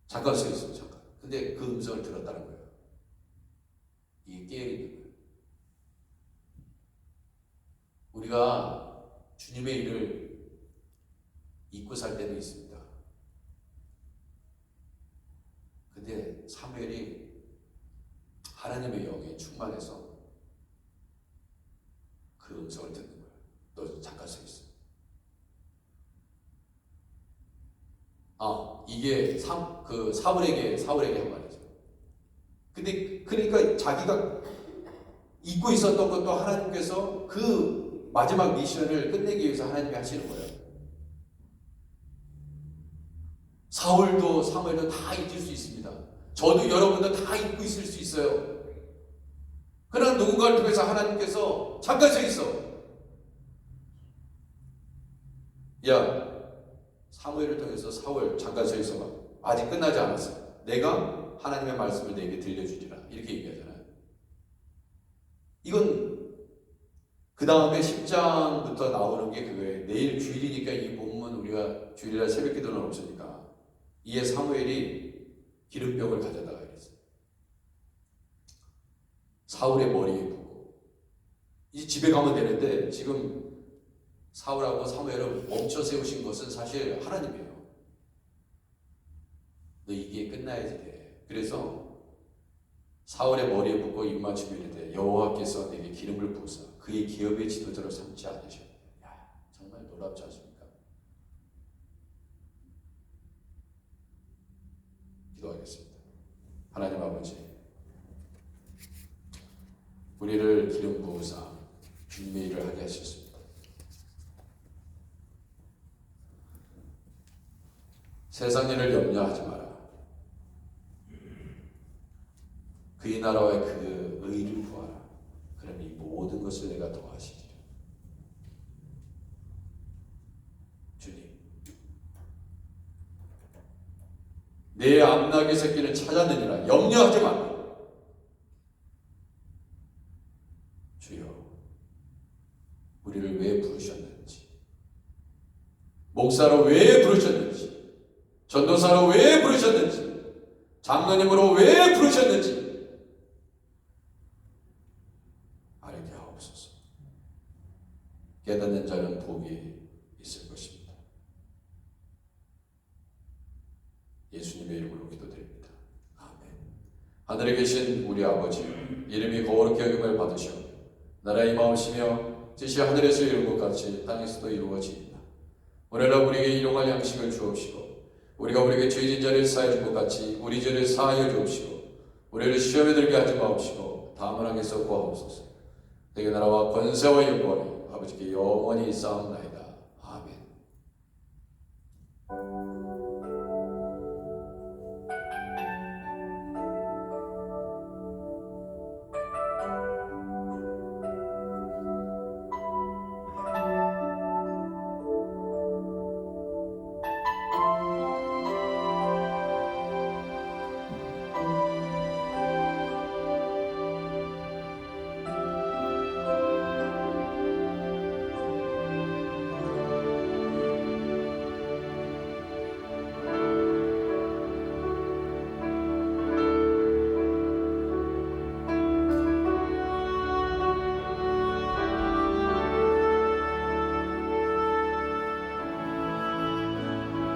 잠깐 서 있어. 잠깐. 근데 그 음성을 들었다는 거예요. 이게 깨어있는 거예요. 우리가 주님의 일을 잊고 살 때도 있습니다. 근데 사무엘이 하나님의 영에 충만해서 그 음성을 듣는 거예요. 너 잠깐 서 있어. 이게 사울에게 한 말이죠. 근데 그러니까 자기가 잊고 있었던 것도 하나님께서 그 마지막 미션을 끝내기 위해서 하나님이 하시는 거예요. 사울도 사무엘도 다 잊을 수 있습니다. 저도 여러분도 다 잊고 있을 수 있어요. 그러나 누군가를 통해서 하나님께서 잠깐 서 있어. 야, 사무엘을 통해서 사울 잠깐 서 있어봐. 아직 끝나지 않았어. 내가 하나님의 말씀을 내게 들려주리라. 이렇게 얘기하잖아요. 이건 그 다음에 10장부터 나오는 게 그거예요. 내일 주일이니까 이 본문 우리가 주일날 새벽 기도는 없으니까 이에 사무엘이 기름병을 가져다가 이랬어요. 사울의 머리에 붓고 이제 집에 가면 되는데 지금 사울하고 사무엘을 멈춰 세우신 것은 사실 하나님이에요. 너 이게 끝나야지 돼. 그래서 사울의 머리에 붓고 입맞추고 이르되 여호와께서 내게 기름을 부으사 그의 기업의 지도자로 삼지 않으셨네. 야, 정말 놀랍지 않습니까? 기도하겠습니다. 하나님 아버지, 우리를 기름 부으사 주님의 일을 하게 하셨습니다. 세상 일을 염려하지 마라. 그의 나라와 그 의를 구하라. 그럼 이 모든 것을 내가 더하시리라. 주님, 내 암나귀 새끼를 찾았느니라. 염려하지 마라. 주여, 우리를 왜 부르셨는지, 목사로 왜 부르셨는지, 전도사로 왜 부르셨는지, 장로님으로 왜 부르셨는지 알게 하옵소서. 깨닫는 자는 복이 있을 것입니다. 예수님의 이름으로 기도드립니다. 아멘. 하늘에 계신 우리 아버지, 이름이 거룩히 여김을 받으시오. 나라의 마음이시며 뜻이 하늘에서 이룬 것 같이 땅에서도 이루어지이다. 오늘날 우리에게 일용할 양식을 주옵시고 우리가 우리에게 죄진 자를 사하여 준 것 같이 우리 죄를 사하여 주옵시고 우리를 시험에 들게 하지 마옵시고 다만 악에서 구하옵소서. 내게 나라와 권세와 영광이 아버지께 영원히 있사옵나이다. 아멘.